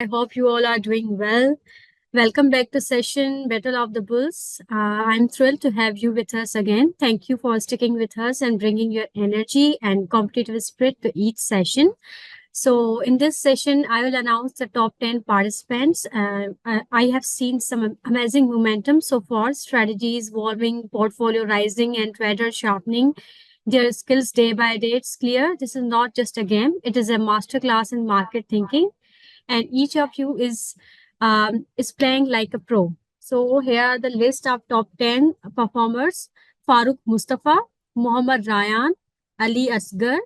I hope you all are doing well. Welcome back to session Battle of the Bulls. I'm thrilled to have you with us again. Thank you for sticking with us and bringing your energy and competitive spirit to each session. So, in this session, I will announce the top 10 participants. I have seen some amazing momentum so far, strategies evolving, portfolio rising, and traders sharpening their skills day by day. It's clear this is not just a game, it is a masterclass in market thinking, and each of you is playing like a pro. So here are the list of top 10 performers: Farooq Mustafa, Muhammad Ryan, Ali Asgar,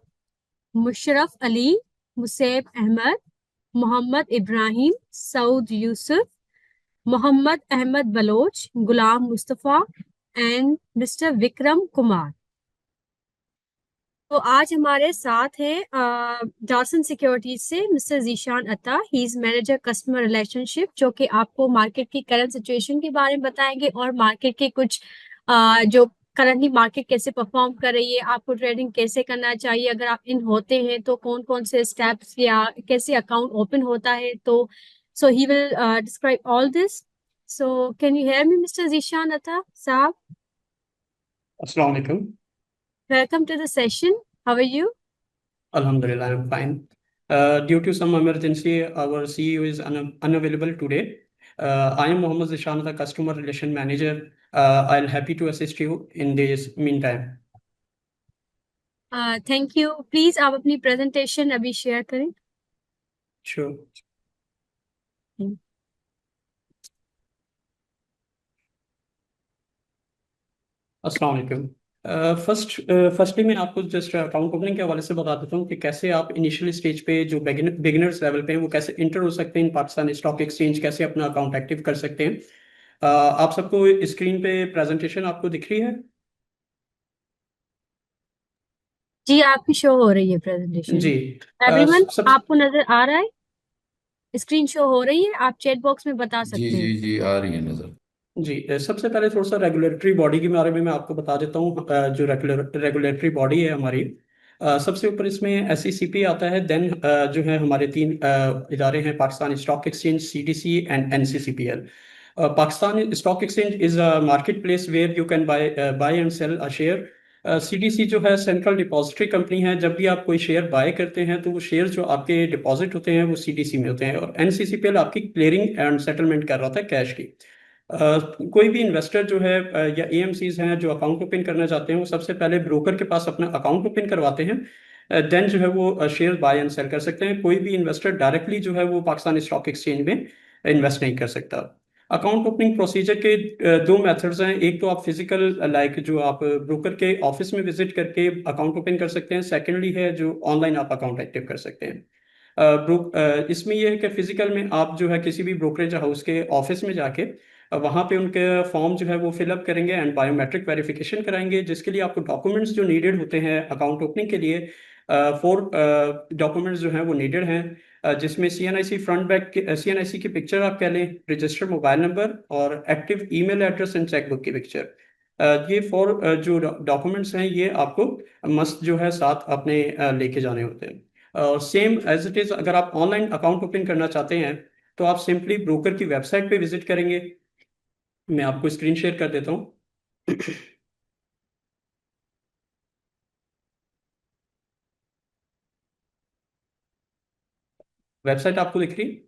Musharraf Ali, Musaib Ahmed, Muhammad Ibrahim, Saud Yusuf, Muhammad Ahmed Baloch, Ghulam Mustafa, and Mr. Vikram Kumar. तो आज हमारे साथ हैं डॉर्सन securities से mister Zeeshan अता। He is manager customer relationship, जो कि आपको मार्केट की करंट सिचुएशन के बारे में बताएंगे और मार्केट के कुछ जो करंटली मार्केट कैसे परफॉर्म कर रही है, आपको ट्रेडिंग कैसे करना चाहिए, अगर आप इन होते हैं तो कौन कौन से स्टेप्स या कैसे अकाउंट ओपन होता है। तो so he will describe all this. So can you hear me mister Zeeshan Atta साहब? अस्सलाम वालेकुम। Welcome to the session. How are you? Alhamdulillah, I'm fine. Due to some emergency, our CEO is unavailable today. I am Mohammad Zishan, the Customer Relation Manager. I'll happy to assist you in this meantime. Thank you. Please आप अपनी presentation अभी share करें। Sure. अस्सलाम वालेकुम। Firstly मैं आपको just account opening के हवाले से बता देता हूँ कि कैसे आप इनिशियल स्टेज पे जो बिगिनर्स लेवल पे हैं वो कैसे इंटर हो सकते हैं इन पाकिस्तान स्टॉक एक्सचेंज, कैसे अपना अकाउंट एक्टिव कर सकते हैं। आप सबको स्क्रीन पे प्रेजेंटेशन आपको दिख रही है? जी आपकी शो हो रही है प्रेजेंटेशन। जी। एवरीवन सब आपको नजर आ रहा है? स्क्रीन शो हो रही है, आप चैट बॉक्स में बता जी सकते हैं। जी जी आ रही है नजर। जी, सबसे पहले थोड़ा सा रेगुलेटरी बॉडी के बारे में मैं आपको बता देता हूँ। जो रेगुलेटरी बॉडी है हमारी, सबसे ऊपर इसमें SECP आता है। देन जो है हमारे तीन इदारे हैं, Pakistan stock exchange, CDC and NCCPL। Pakistan stock exchange is a market place where you can buy and sell a share. CDC जो है सेंट्रल डिपॉजिटरी कंपनी है। जब भी आप कोई शेयर बाय करते हैं तो वो शेयर जो आपके डिपॉजिट होते हैं वो CDC में होते हैं, और NCCPL आपकी क्लियरिंग एंड सेटलमेंट कर रहा होता है कैश की। कोई भी इन्वेस्टर जो है या AMCs हैं जो अकाउंट ओपन करना चाहते हैं, वो सबसे पहले ब्रोकर के पास अपना अकाउंट ओपन करवाते हैं। देन जो है वो शेयर बाय एंड सेल कर सकते हैं। कोई भी इन्वेस्टर डायरेक्टली जो है वो पाकिस्तान स्टॉक एक्सचेंज में इन्वेस्ट नहीं कर सकता। अकाउंट ओपनिंग प्रोसीजर के दो मेथड्स हैं। एक तो आप फिजिकल लाइक जो आप ब्रोकर के ऑफिस में विजिट करके अकाउंट ओपन कर सकते हैं। सेकेंडली है जो ऑनलाइन आप अकाउंट एक्टिव कर सकते हैं। इसमें यह है कि फिजिकल में आप जो है किसी भी ब्रोकरेज हाउस के ऑफिस में जाके वहाँ पे उनके फॉर्म जो है वो फिलअप करेंगे एंड बायोमेट्रिक वेरिफिकेशन कराएंगे, जिसके लिए आपको डॉक्यूमेंट्स जो नीडेड होते हैं अकाउंट ओपनिंग के लिए, 4 डॉक्यूमेंट्स जो हैं वो नीडेड हैं, जिसमें CNIC फ्रंट बैक CNIC की पिक्चर आप कह लें, रजिस्टर्ड मोबाइल नंबर और active email address and chequebook की पिक्चर। ये 4 जो डॉक्यूमेंट्स हैं ये आपको मस्ट जो है साथ अपने लेके जाने होते हैं। और सेम एज इट इज़ अगर आप ऑनलाइन अकाउंट ओपन करना चाहते हैं तो आप सिंपली ब्रोकर की वेबसाइट पे विजिट करेंगे। मैं आपको स्क्रीन शेयर कर देता हूँ। वेबसाइट आपको दिख रही?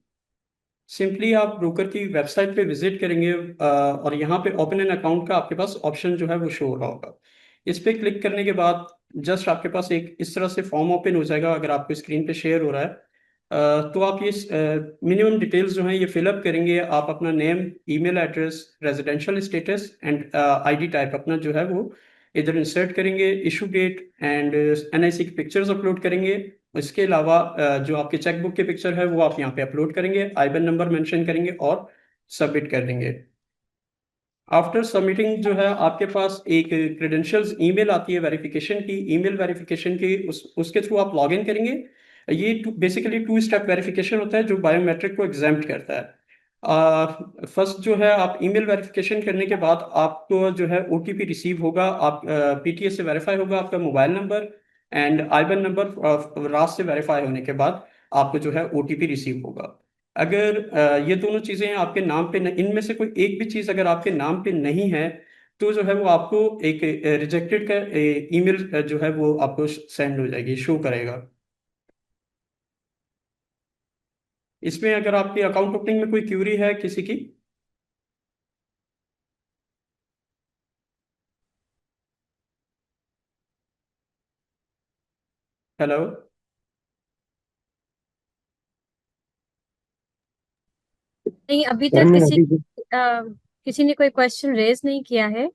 सिंपली आप ब्रोकर की वेबसाइट पे विजिट करेंगे और यहाँ पे ओपन एन अकाउंट का आपके पास ऑप्शन जो है वो शो हो रहा होगा। इस पे क्लिक करने के बाद जस्ट आपके पास एक इस तरह से फॉर्म ओपन हो जाएगा। अगर आपको स्क्रीन पे शेयर हो रहा है तो आप ये मिनिमम डिटेल्स जो हैं ये फिलअप करेंगे। आप अपना name, email address, residential status and ID type अपना जो है वो इधर इंसर्ट करेंगे। इशू डेट एंड NIC की पिक्चर्स अपलोड करेंगे। इसके अलावा जो आपके चेकबुक की पिक्चर है वो आप यहाँ पे अपलोड करेंगे, IBAN नंबर मेंशन करेंगे और सबमिट कर देंगे। आफ्टर सबमिटिंग जो है आपके पास एक क्रेडेंशियल्स ईमेल आती है वेरिफिकेशन की। ईमेल वेरिफिकेशन की उसके थ्रू आप लॉग इन करेंगे। ये बेसिकली 2 स्टेप वेरिफिकेशन होता है जो बायोमेट्रिक को एग्जाम्प्ट करता है। फर्स्ट जो है आप ईमेल वेरिफिकेशन करने के बाद आपको जो है OTP रिसीव होगा। आप PTS से वेरीफाई होगा आपका mobile number and IBAN number रात से वेरीफाई होने के बाद आपको जो है OTP रिसीव होगा। अगर ये दोनों चीजें आपके नाम पे इनमें से कोई एक भी चीज अगर आपके नाम पे नहीं है, तो जो है वो आपको एक रिजेक्टेड का ईमेल जो है वो आपको सेंड हो जाएगी, शो करेगा। इसमें अगर आपकी अकाउंट ओपनिंग में कोई क्यूरी है किसी की? हेलो। नहीं, अभी सर तक मैंने अभी किसी ने कोई क्वेश्चन रेज नहीं किया है,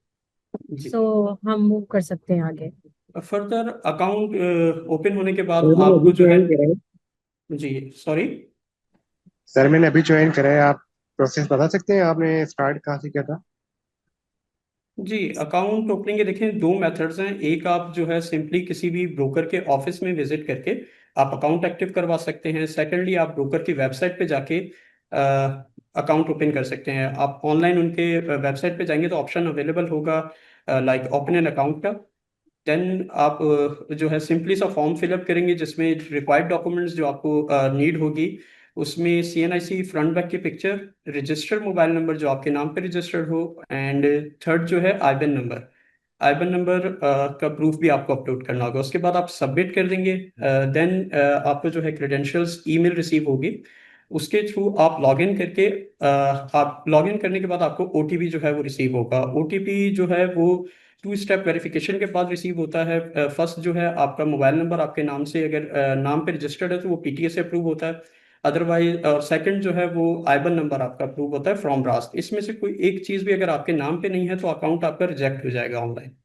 जी। सो हम मूव कर सकते हैं आगे। फर्दर अकाउंट ओपन होने के बाद सर मैंने आपको अभी जो है, ज्वाइन करा है। जी सॉरी। सर मैंने अभी ज्वाइन करा है। आप प्रोसेस बता सकते हैं आपने स्टार्ट कहाँ से किया था? जी, अकाउंट ओपनिंग के देखें दो मेथड्स हैं। एक, आप जो है सिंपली किसी भी ब्रोकर के ऑफिस में विजिट करके आप अकाउंट एक्टिव करवा सकते हैं। सेकेंडली, आप ब्रोकर की वेबसाइट पे जाके अकाउंट ओपन कर सकते हैं। आप ऑनलाइन उनके वेबसाइट पे जाएंगे तो ऑप्शन अवेलेबल होगा लाइक ओपन एन अकाउंट का। देन आप जो है सिंपली सा फॉर्म फिलअप करेंगे जिसमें रिक्वायर्ड डॉक्यूमेंट्स जो आपको नीड होगी, उसमें CNIC फ्रंट बैक की पिक्चर, रजिस्टर्ड मोबाइल नंबर जो आपके नाम पे रजिस्टर्ड हो, एंड थर्ड जो है आईबैन नंबर। आईबैन नंबर का प्रूफ भी आपको अपलोड करना होगा। उसके बाद आप सबमिट कर देंगे। देन आपको जो है क्रेडेंशियल्स ईमेल रिसीव होगी, उसके थ्रू आप लॉगिन करके आप लॉगिन करने के बाद आपको OTP जो है वो रिसीव होगा। OTP जो है वो 2 स्टेप वेरिफिकेशन के बाद रिसीव होता है। फर्स्ट जो है आपका मोबाइल नंबर आपके नाम से अगर नाम पे रजिस्टर्ड है तो वो PTA से अप्रूव होता है। अदरवाइज, और सेकंड जो है वो आईबन नंबर आपका अप्रूव होता है फ्रॉम रास्ट। इसमें से कोई एक चीज भी अगर आपके नाम पे नहीं है तो अकाउंट आपका रिजेक्ट हो जाएगा ऑनलाइन।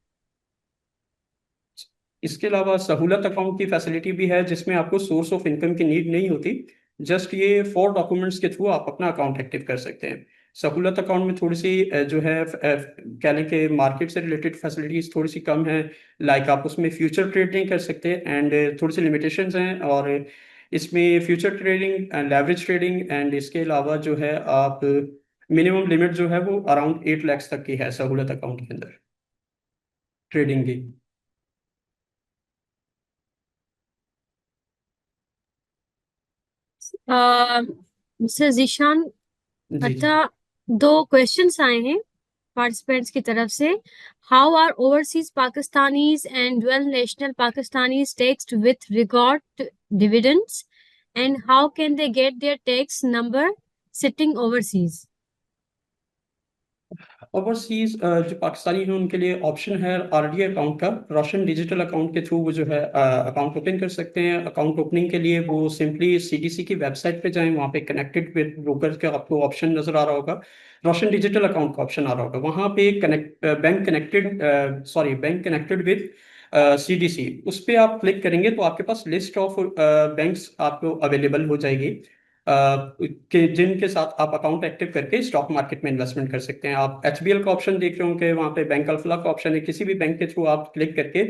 इसके अलावा सहूलत अकाउंट की फैसिलिटी भी है जिसमें आपको सोर्स ऑफ इनकम की नीड नहीं होती। जस्ट ये 4 डॉक्यूमेंट्स के थ्रू आप अपना अकाउंट एक्टिव कर सकते हैं। सहूलत अकाउंट में थोड़ी सी जो है कह लें कि मार्केट से रिलेटेड फैसिलिटीज थोड़ी सी कम है। लाइक आप उसमें फ्यूचर ट्रेडिंग कर सकते हैं एंड थोड़ी सी लिमिटेशंस हैं। और इसमें future trading and leverage trading and इसके अलावा जो है आप मिनिमम लिमिट जो है वो अराउंड 8 लाख तक की है सहूलत अकाउंट के अंदर ट्रेडिंग की। मिस्टर जीशान, जी जी। अच्छा, दो क्वेश्चंस आए हैं पार्टिसिपेंट्स की तरफ से। How are overseas Pakistanis and dual national Pakistanis taxed with regard to dividends, and how can they get their tax number sitting overseas? Overseas जो पाकिस्तानी हैं उनके लिए ऑप्शन है RD अकाउंट का। रोशन डिजिटल अकाउंट के थ्रू वो जो है अकाउंट ओपन कर सकते हैं। अकाउंट ओपनिंग के लिए वो सिंपली CDC की वेबसाइट पे जाएं, वहाँ पे कनेक्टेड विद ब्रोकर का आपको ऑप्शन नजर आ रहा होगा। रोशन डिजिटल अकाउंट का ऑप्शन आ रहा होगा, वहाँ पे बैंक कनेक्टेड विद CDC, उस पर आप क्लिक करेंगे तो आपके पास लिस्ट ऑफ बैंक्स आपको अवेलेबल हो जाएगी कि जिनके साथ आप अकाउंट एक्टिव करके स्टॉक मार्केट में इन्वेस्टमेंट कर सकते हैं। आप HBL का ऑप्शन देख रहे होंगे, वहाँ पे बैंक अल्फला का ऑप्शन है। किसी भी बैंक के थ्रू आप क्लिक करके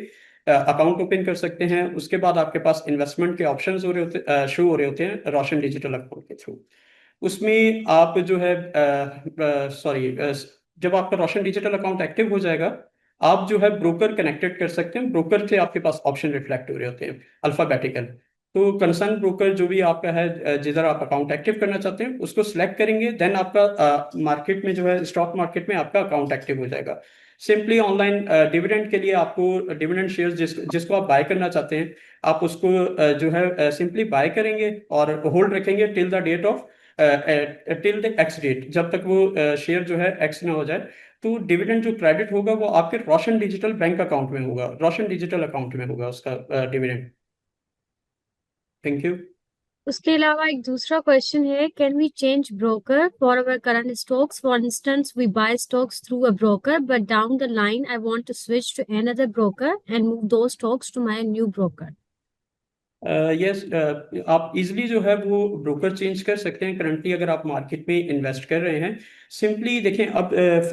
अकाउंट ओपन कर सकते हैं। उसके बाद आपके पास इन्वेस्टमेंट के ऑप्शंस हो रहे होते शो हो रहे होते हैं रोशन डिजिटल अकाउंट के थ्रू। उसमें आप जो है जब आपका रोशन डिजिटल अकाउंट एक्टिव हो जाएगा, आप जो है ब्रोकर कनेक्टेड कर सकते हैं। ब्रोकर से आपके पास ऑप्शन रिफ्लेक्ट हो रहे होते हैं अल्फाबेटिकल। तो कंसर्न ब्रोकर जो भी आपका है जिधर आप अकाउंट एक्टिव करना चाहते हैं उसको सिलेक्ट करेंगे, देन आपका मार्केट में जो है स्टॉक मार्केट में आपका अकाउंट एक्टिव हो जाएगा। सिंपली ऑनलाइन डिविडेंड के लिए आपको डिविडेंड शेयर्स जिसको आप बाय करना चाहते हैं, आप उसको जो है सिंपली बाय करेंगे और होल्ड रखेंगे till the date of till the ex date, जब तक वो शेयर जो है एक्स ना हो जाए। तो डिविडेंड जो क्रेडिट होगा वो आपके रोशन डिजिटल बैंक अकाउंट में होगा, रोशन डिजिटल अकाउंट में होगा उसका डिविडेंड। Thank you. उसके अलावा एक दूसरा क्वेश्चन है, can we change broker for our current stocks? For instance, we buy stocks through a broker, but down the line I want to switch to another broker and move those stocks to my new broker. Yes, आप easily जो है वो broker change कर सकते हैं। Currently अगर आप market में इन्वेस्ट कर रहे हैं, सिंपली देखें अब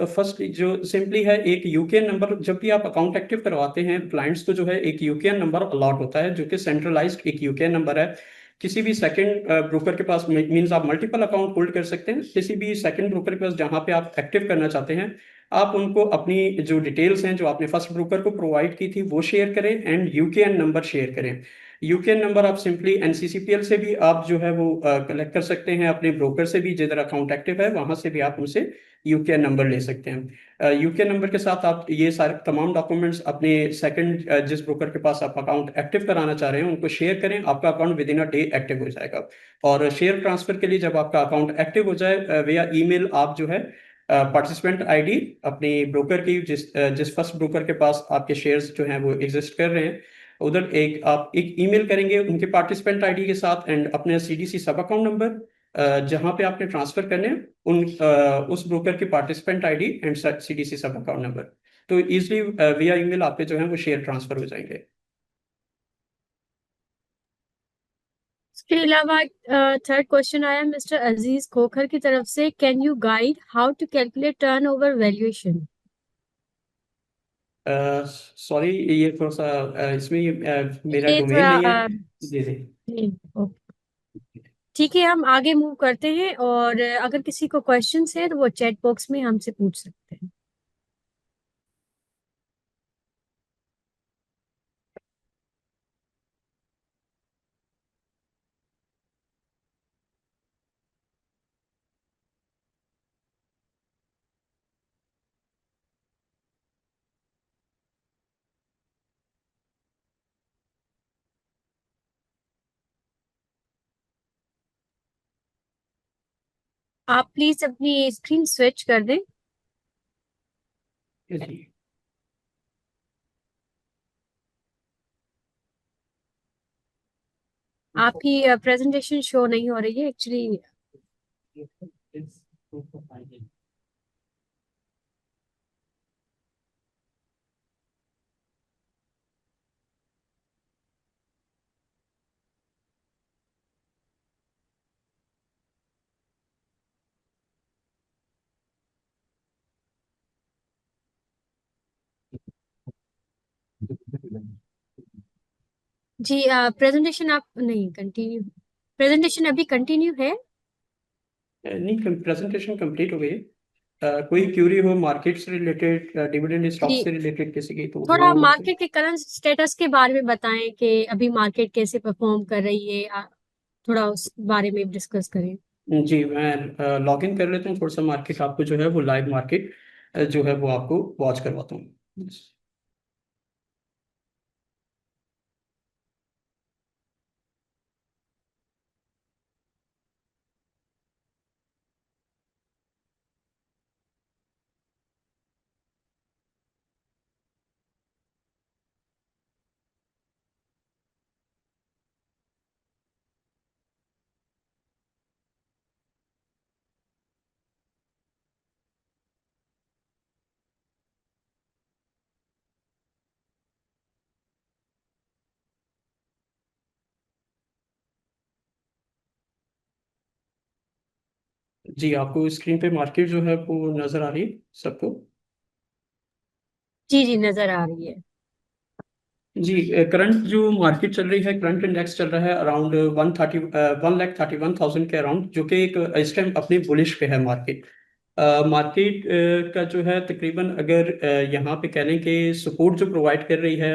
फर्स्ट जो सिंपली है, एक यूकेएन नंबर जब भी आप अकाउंट एक्टिव करवाते हैं क्लाइंट्स को जो है एक यूकेएन नंबर अलॉट होता है जो कि सेंट्रलाइज्ड एक यूकेएन नंबर है। किसी भी सेकंड ब्रोकर के पास मींस आप मल्टीपल अकाउंट होल्ड कर सकते हैं। किसी भी सेकंड ब्रोकर के पास जहां पे आप एक्टिव करना चाहते हैं, आप उनको अपनी जो डिटेल्स हैं जो आपने फर्स्ट ब्रोकर को प्रोवाइड की थी वो शेयर करें एंड यूकेएन नंबर शेयर करें। यूकेएन नंबर आप सिंपली एनसीसीपीएल से भी आप जो है वो कलेक्ट कर सकते हैं, अपने ब्रोकर से भी जिधर अकाउंट एक्टिव है वहां से भी आप उनसे यूकेएन नंबर ले सकते हैं। यूकेएन नंबर के साथ आप ये सारे तमाम डॉक्यूमेंट्स अपने सेकंड जिस ब्रोकर के पास आप अकाउंट एक्टिव कराना चाह रहे हैं उनको शेयर करें, आपका account with in a day active हो जाएगा। और शेयर ट्रांसफर के लिए जब आपका अकाउंट एक्टिव हो जाए विया ईमेल आप जो है पार्टिसिपेंट आईडी अपने ब्रोकर की जिस फर्स्ट ब्रोकर के पास आपके शेयर्स जो हैं वो एग्जिस्ट कर रहे हैं उधर आप एक ईमेल करेंगे उनके पार्टिसिपेंट आईडी के साथ एंड अपने सीडीसी सब अकाउंट नंबर जहां पे आपने ट्रांसफर करने हैं उस ब्रोकर की पार्टिसिपेंट आईडी एंड सीडीसी सब अकाउंट नंबर, तो इजिली विया ईमेल आपके जो है वो शेयर ट्रांसफर हो जाएंगे। इसके अलावा थर्ड क्वेश्चन आया मिस्टर अजीज खोखर की तरफ से, can you guide how to calculate turnover valuation? Sorry ये थोड़ा सा इसमें मेरा ये डोमेन थोड़ा नहीं है। जी जी। ओके, ठीक है, हम आगे मूव करते हैं और अगर किसी को क्वेश्चंस है तो वो चैट बॉक्स में हमसे पूछ सकते हैं। आप प्लीज अपनी स्क्रीन स्विच कर दें। जी आपकी प्रेजेंटेशन शो नहीं हो रही है एक्चुअली। जी प्रेजेंटेशन आप नहीं कंटिन्यू, प्रेजेंटेशन अभी कंटिन्यू है। नहीं, प्रेजेंटेशन कंप्लीट हो गई है। कोई क्यूरी हो मार्केट से रिलेटेड, डिविडेंड स्टॉक जी, से रिलेटेड किसी की तो थोड़ा वो। मार्केट के करंट स्टेटस के बारे में बताएं कि अभी मार्केट कैसे परफॉर्म कर रही है, थोड़ा उस बारे में डिस्कस करें। जी मैं लॉग इन कर लेता हूँ थोड़ा सा, मार्केट आपको जो है वो लाइव मार्केट जो है वो आपको वॉच करवाता हूँ। जी आपको स्क्रीन पे मार्केट जो है वो नजर आ रही है सबको? जी जी, नजर आ रही है। जी करंट जो मार्केट चल रही है, करंट इंडेक्स चल रहा है अराउंड 1,31,000 के अराउंड, जो कि एक इस टाइम अपनी बुलिश पे है मार्केट। मार्केट का जो है तकरीबन अगर यहाँ पे कह लें कि सपोर्ट जो प्रोवाइड कर रही है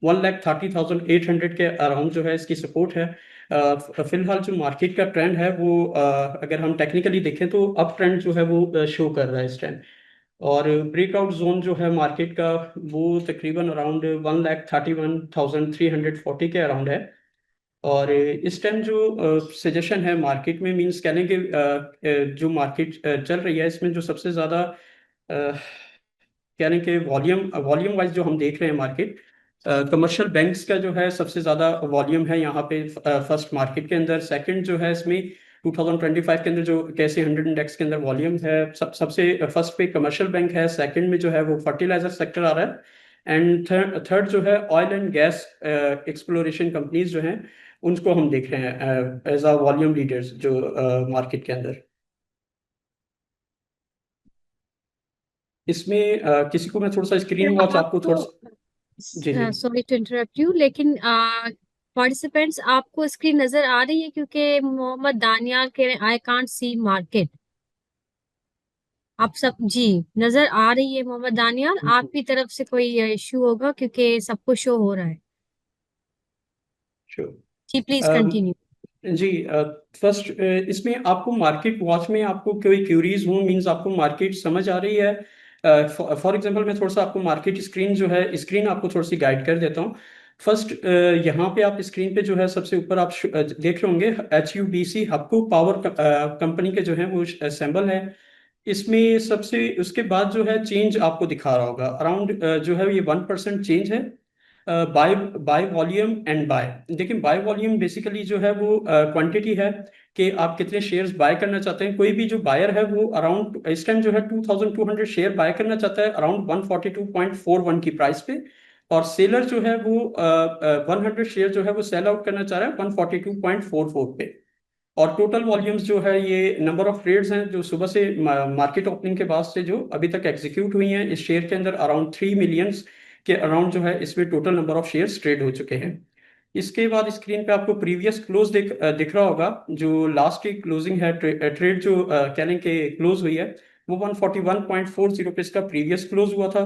1,30,800 के अराउंड जो है इसकी सपोर्ट है। फिलहाल जो मार्केट का ट्रेंड है वो अगर हम टेक्निकली देखें तो अप ट्रेंड जो है वो शो कर रहा है इस टाइम। और ब्रेकआउट जोन जो है मार्केट का वो तकरीबन अराउंड 1,31,340 के अराउंड है। और इस टाइम जो सजेशन है मार्केट में, मींस कहने के जो मार्केट चल रही है इसमें जो सबसे ज़्यादा कहने के वॉल्यूम वॉल्यूम वाइज जो हम देख रहे हैं मार्केट, कमर्शियल बैंक्स का जो है सबसे ज़्यादा वॉल्यूम है यहाँ पे फर्स्ट मार्केट के अंदर। सेकंड जो है इसमें 2025 के अंदर जो कैसे 100 इंडेक्स के अंदर वॉल्यूम है सबसे फर्स्ट पे कमर्शियल बैंक है, सेकंड में जो है वो फर्टिलाइजर सेक्टर आ रहा है एंड थर्ड जो है oil and gas exploration companies जो हैं उनको हम देख रहे हैं एज अ वॉल्यूम लीडर्स जो मार्केट के अंदर। इसमें किसी को मैं थोड़ा सा स्क्रीन वॉच आपको थोड़ा सा। जी जी। सॉरी टू इंटरप्ट यू, लेकिन पार्टिसिपेंट्स आपको स्क्रीन नजर आ रही है? क्योंकि मोहम्मद दानियाल के आई कांट सी मार्केट। आप सब जी, नजर आ रही है मोहम्मद दानियाल? आपकी तरफ से कोई इश्यू होगा क्योंकि सबको शो हो रहा है। श्योर। जी प्लीज कंटिन्यू। जी, फर्स्ट इसमें आपको मार्केट वॉच में आपको कोई क्यूरीज हो, मींस आपको मार्केट समझ आ रही है? फॉर एग्जांपल मैं थोड़ा सा आपको मार्केट स्क्रीन जो है, स्क्रीन आपको थोड़ी सी गाइड कर देता हूँ। फर्स्ट यहाँ पे आप स्क्रीन पे जो है सबसे ऊपर आप देख रहे होंगे HUBC, हबको पावर कंपनी के जो है वो सिंबल है। इसमें सबसे उसके बाद जो है चेंज आपको दिखा रहा होगा अराउंड जो है ये 1% चेंज है। Buy by volume and buy, देखिए बाय वॉल्यूम बेसिकली जो है वो क्वांटिटी है कि आप कितने शेयर्स बाय करना चाहते हैं। कोई भी जो बायर है वो अराउंड इस टाइम जो है 2200 शेयर बाय करना चाहता है अराउंड 142.41 की प्राइस पे, और सेलर जो है वो 100 शेयर जो है वो सेल आउट करना चाह रहा है 142.44 पे। और टोटल वॉल्यूम्स जो है ये नंबर ऑफ ट्रेड्स हैं जो सुबह से मार्केट ओपनिंग के बाद से जो अभी तक एग्जीक्यूट हुई हैं इस शेयर के अंदर, अराउंड 3 मिलियंस के अराउंड जो है इसमें total number of shares trade हो चुके हैं। इसके बाद स्क्रीन पे आपको प्रीवियस क्लोज दिख रहा होगा। जो लास्ट की क्लोजिंग है ट्रेड जो कह लें कि क्लोज हुई है वो 141.40 पे इसका प्रीवियस क्लोज हुआ था।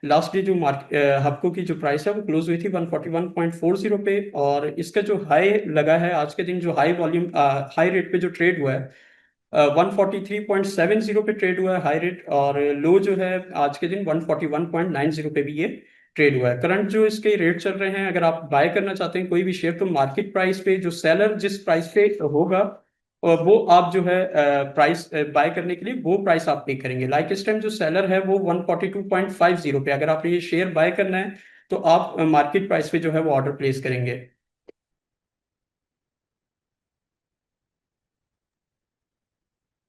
लास्ट डे जो हफ्को की जो प्राइस है वो क्लोज हुई थी 141.40 पे, और इसका जो हाई लगा है आज के दिन, जो हाई वॉल्यूम हाई रेट पे जो ट्रेड हुआ है 143.70 पे ट्रेड हुआ है हाई रेट, और लो जो है आज के दिन 141.90 पे भी ये ट्रेड हुआ है। करंट जो इसके रेट चल रहे हैं, अगर आप बाय करना चाहते हैं कोई भी शेयर तो मार्केट प्राइस पे जो सेलर जिस प्राइस पे होगा और वो आप जो है प्राइस बाय करने के लिए वो प्राइस आप पे करेंगे। लाइक इस टाइम जो सेलर है वो 142.50 पे, अगर आपने ये शेयर बाय करना है तो आप मार्केट प्राइस पे जो है वो ऑर्डर प्लेस करेंगे।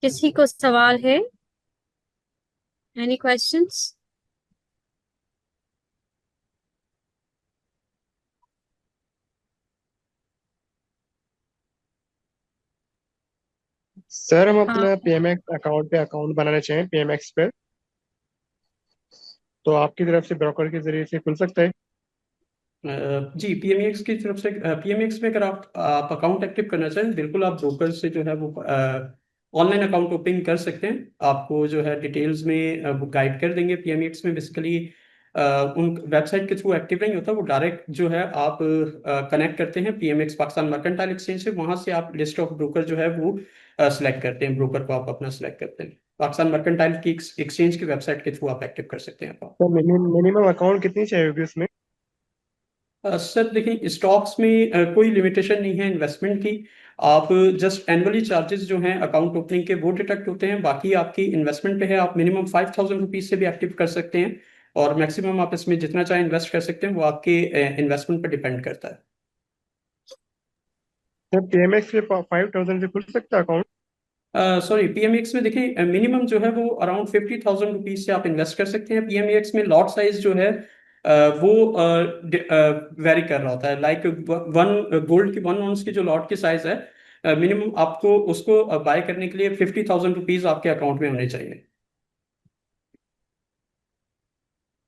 किसी को सवाल है? Any questions? सर हम हाँ, अपना PMX अकाउंट पे अकाउंट बनाना चाहें PMX पे, तो आपकी तरफ से ब्रोकर के जरिए से खुल सकता है? जी, पीएमएक्स की तरफ से पीएमएक्स में अगर आप अकाउंट एक्टिव करना चाहें बिल्कुल आप ब्रोकर से जो है वो ऑनलाइन अकाउंट ओपन कर सकते हैं। आपको जो है डिटेल्स में वो गाइड कर देंगे। पीएमएक्स में बेसिकली उन वेबसाइट के थ्रू एक्टिव नहीं होता, वो डायरेक्ट जो है आप कनेक्ट करते हैं पीएमएक्स पाकिस्तान मर्केंटाइल एक्सचेंज से, वहां से आप लिस्ट ऑफ ब्रोकर जो है वो सिलेक्ट करते हैं, ब्रोकर को आप अपना सिलेक्ट करते हैं। पाकिस्तान मर्केंटाइल की एक्सचेंज की वेबसाइट के थ्रू आप एक्टिव कर सकते हैं अकाउंट। तो मिनिमम अकाउंट कितनी चाहिए होगी उसमें? सर देखिए स्टॉक्स में कोई लिमिटेशन नहीं है इन्वेस्टमेंट की। आप जस्ट एनुअली चार्जेस जो हैं अकाउंट ओपनिंग के वो डिडक्ट होते हैं, बाकी आपकी इन्वेस्टमेंट पे है। आप मिनिमम 5000 रुपीज से भी एक्टिव कर सकते हैं, और मैक्सिमम आप इसमें जितना चाहे इन्वेस्ट कर सकते हैं, वो आपके इन्वेस्टमेंट पर डिपेंड करता है। सर PMX पे 5000 से खुल सकता है अकाउंट? सॉरी, पीएमएक्स में देखिए मिनिमम जो है वो अराउंड 50,000 रुपीज से आप इन्वेस्ट कर सकते हैं। पीएमएक्स में लॉट साइज जो है वो वेरी कर रहा होता है। लाइक वन गोल्ड की 1 आउंस की जो लॉट की साइज है मिनिमम आपको उसको बाय करने के लिए 50,000 रुपीज आपके अकाउंट में होने चाहिए।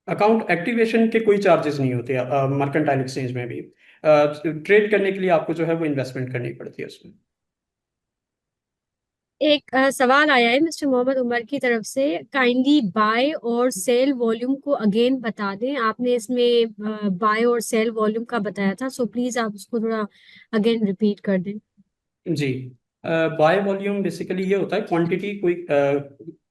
अकाउंट एक्टिवेशन के कोई चार्जेस नहीं होते मर्केंटाइल एक्सचेंज में भी। ट्रेड करने के लिए आपको जो है वो इन्वेस्टमेंट करनी पड़ती है उसमें। एक सवाल आया है मिस्टर मोहम्मद उमर की तरफ से। काइंडली बाय और सेल वॉल्यूम को अगेन बता दें। आपने इसमें बाय और सेल वॉल्यूम का बताया था, सो प्लीज आप उसको थोड़ा अगेन रिपीट कर दें। जी, बाय वॉल्यूम बेसिकली ये होता है क्वांटिटी,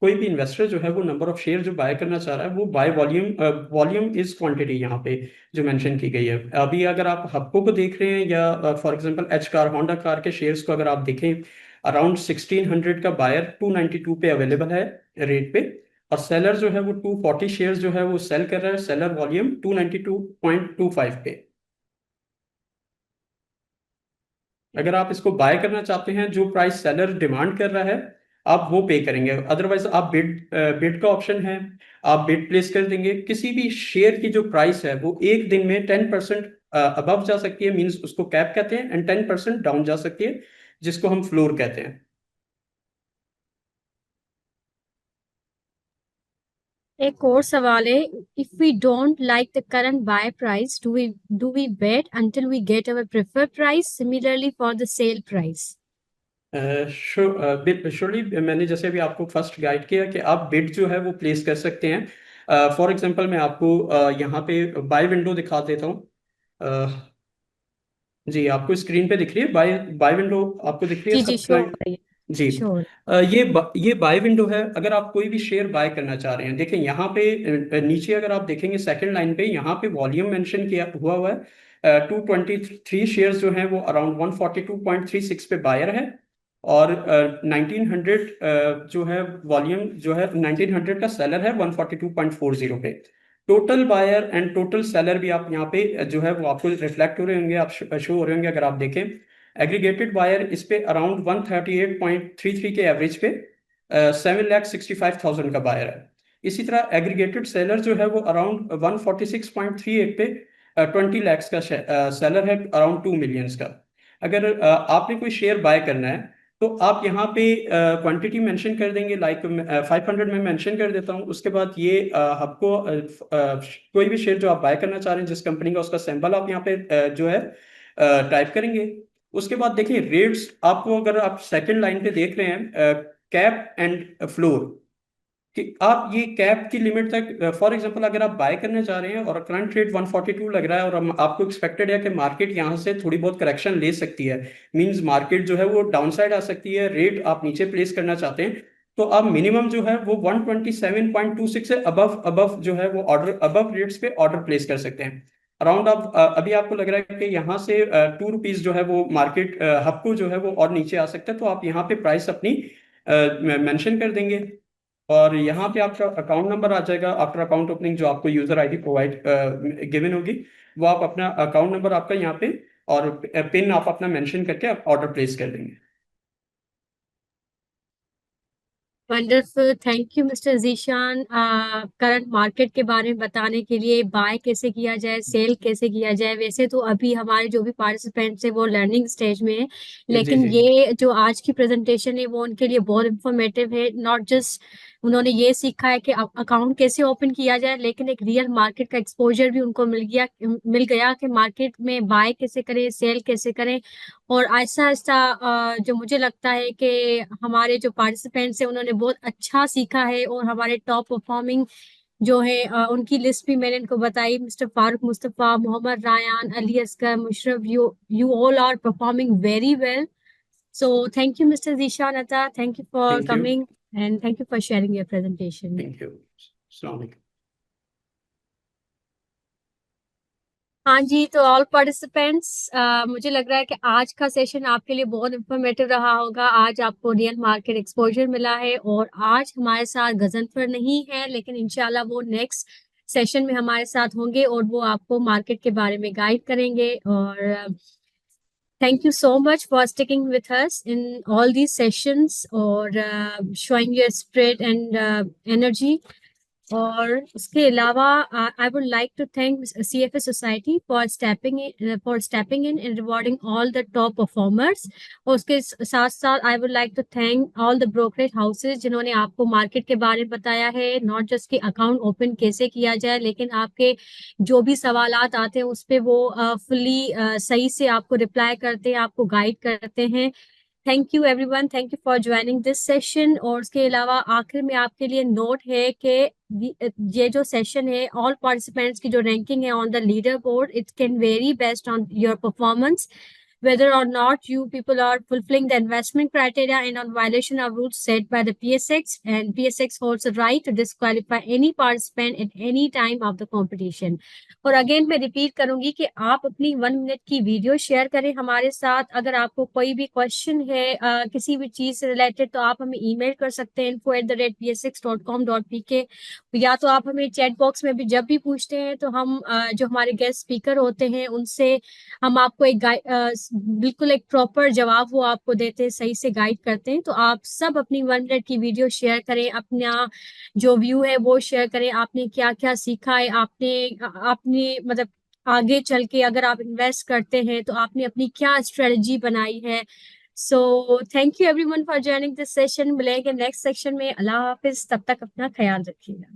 कोई भी इन्वेस्टर जो है वो नंबर ऑफ शेयर जो बाय करना चाह रहा है वो by volume, volume is quantity यहाँ पे जो मेंशन की गई है। अभी अगर आप हब्को को देख रहे हैं या for example H car Honda car के शेयर्स को अगर आप देखें, अराउंड 1600 का बायर 292 पे अवेलेबल है रेट पे, और सेलर जो है वो 240 शेयर्स जो है वो सेल कर रहा है, सेलर वॉल्यूम 292.25 पे। अगर आप इसको बाय करना चाहते हैं जो प्राइस सेलर डिमांड कर रहा है आप वो पे करेंगे, अदरवाइज आप बिड का ऑप्शन है, आप बिड प्लेस कर देंगे। किसी भी शेयर की जो प्राइस है वो एक दिन में 10% अबव जा सकती है, मींस उसको कैप कहते हैं, एंड 10% डाउन जा सकती है जिसको हम फ्लोर कहते हैं। एक और सवाल है। If we don't like the current buy price, do we wait until we get our preferred price, similarly for the sell price? Surely, मैंने जैसे अभी आपको फर्स्ट गाइड किया कि आप बिड जो है वो प्लेस कर सकते हैं। फॉर एग्जांपल मैं आपको यहाँ पे बाय विंडो दिखा देता हूँ। जी, आपको स्क्रीन पे दिख रही है बाय बाय विंडो, आपको दिख रही है जी जी सब श्योर क्लाइंट? जी। श्योर। ये बाय विंडो है। अगर आप कोई भी शेयर बाय करना चाह रहे हैं, देखें यहाँ पे नीचे अगर आप देखेंगे सेकंड लाइन पे, यहाँ पे वॉल्यूम मेंशन किया हुआ है। 223 शेयर्स जो हैं वो अराउंड 142.36 पे बायर है, और 1900 जो है वॉल्यूम जो है 1900 का सेलर है 142.40 पे। Total buyer and total seller भी आप यहाँ पे जो है वो आपको रिफ्लेक्ट हो रहे होंगे, आप शो हो रहे होंगे अगर आप देखें। एग्रीगेटेड बायर इस पे अराउंड 138.33 के एवरेज पे 7,65,000 का बायर है। इसी तरह एग्रीगेटेड सेलर जो है वो अराउंड 146.38 पे 20 लैक्स का सेलर है, अराउंड 2 मिलियंस का। अगर आपने कोई शेयर बाय करना है तो आप यहाँ पे क्वांटिटी मेंशन कर देंगे, लाइक 500 में मेंशन कर देता हूँ। उसके बाद ये आपको कोई भी शेयर जो आप बाय करना चाह रहे हैं जिस कंपनी का, उसका सैंपल आप यहाँ पे जो है टाइप करेंगे। उसके बाद देखिए रेट्स आपको, अगर आप सेकंड लाइन पे देख रहे हैं कैप एंड फ्लोर, कि आप ये कैप की लिमिट तक, फॉर एग्जांपल अगर आप बाय करने जा रहे हैं और करंट रेट 142 लग रहा है, और आपको एक्सपेक्टेड है कि मार्केट यहाँ से थोड़ी बहुत करेक्शन ले सकती है, मींस मार्केट जो है वो डाउन साइड आ सकती है, रेट आप नीचे प्लेस करना चाहते हैं, तो आप मिनिमम जो है वो 127.26 से अबव अबव जो है वो ऑर्डर, अबव रेट्स पे ऑर्डर प्लेस कर सकते हैं। अराउंड आप अभी आपको लग रहा है कि यहाँ से 2 रुपीज जो है वो मार्केट हब जो है वो और नीचे आ सकता है, तो आप यहाँ पे प्राइस अपनी मेंशन कर देंगे, और यहाँ पे आपका अकाउंट नंबर आ जाएगा आफ्टर अकाउंट ओपनिंग, जो आपको यूजर आईडी प्रोवाइड गिवन होगी, वो आप अपना अकाउंट नंबर आपका यहाँ पे और पिन आप अपना मेंशन करके आप ऑर्डर प्लेस कर देंगे। Wonderful, thank you mister Zeeshan current market के बारे में बताने के लिए, बाय कैसे किया जाए, सेल कैसे किया जाए। वैसे तो अभी हमारे जो भी पार्टिसिपेंट्स है वो लर्निंग स्टेज में है, जी लेकिन जी ये जो आज की प्रेजेंटेशन है वो उनके लिए बहुत इंफॉर्मेटिव है। नॉट जस्ट उन्होंने ये सीखा है कि अकाउंट कैसे ओपन किया जाए, लेकिन एक रियल मार्केट का एक्सपोजर भी उनको मिल गया कि मार्केट में बाय कैसे करें, सेल कैसे करें। और आहिस्ता आहिस्ता जो मुझे लगता है कि हमारे जो पार्टिसिपेंट्स हैं उन्होंने बहुत अच्छा सीखा है, और हमारे टॉप परफॉर्मिंग जो है उनकी लिस्ट भी मैंने इनको बताई। Mister Farooq Mustafa, Mohammad Rayan, Ali Asghar, Musharraf, you all are performing very well. So thank you mister Zeeshan Atta, thank you for thank you. Coming and thank you for sharing your presentation. Thank you. अस्सलाम वालेकुम। हाँ जी, तो ऑल पार्टिसिपेंट्स, मुझे लग रहा है कि आज का सेशन आपके लिए बहुत इंफॉर्मेटिव रहा होगा। आज आपको रियल मार्केट एक्सपोजर मिला है, और आज हमारे साथ गजनफर नहीं है, लेकिन इंशाल्लाह वो नेक्स्ट सेशन में हमारे साथ होंगे और वो आपको मार्केट के बारे में गाइड करेंगे। और thank you so much for sticking with us in all these sessions और showing your spirit and energy. और उसके अलावा I would like to thank CFA society for stepping in and rewarding all the top performers. और उसके साथ साथ I would like to thank all the brokerage houses जिन्होंने आपको मार्केट के बारे में बताया है, नॉट जस्ट कि अकाउंट ओपन कैसे किया जाए, लेकिन आपके जो भी सवालात आते हैं उस पर वो फुल्ली सही से आपको रिप्लाई करते हैं, आपको गाइड करते हैं। Thank you everyone, thank you for joining this session. और उसके अलावा आखिर में आपके लिए नोट है कि ये जो सेशन है, ऑल पार्टिसिपेंट्स की जो रैंकिंग है on the leader board, it can very based on your performance, whether or not you people are fulfilling the investment criteria and on violation of rules set by the PSX, and PSX holds the right to disqualify any participant at any time of the competition. और again मैं repeat करूंगी कि आप अपनी 1 minute की video share करें हमारे साथ। अगर आपको कोई भी क्वेश्चन है किसी भी चीज से रिलेटेड, तो आप हमें ईमेल कर सकते हैं info@psx.com.pk, या तो आप हमें चैट बॉक्स में भी जब भी पूछते हैं तो हम जो हमारे गेस्ट स्पीकर होते हैं उनसे हम आपको एक बिल्कुल एक प्रॉपर जवाब वो आपको देते हैं, सही से गाइड करते हैं। तो आप सब अपनी 1 मिनट की वीडियो शेयर करें, अपना जो व्यू है वो शेयर करें, आपने क्या क्या सीखा है, आपने मतलब आगे चल के अगर आप इन्वेस्ट करते हैं तो आपने अपनी क्या स्ट्रेटजी बनाई है। सो thank you everyone for joining this session. मिलेंगे नेक्स्ट सेक्शन में। अल्लाह हाफिज, तब तक अपना ख्याल रखिएगा।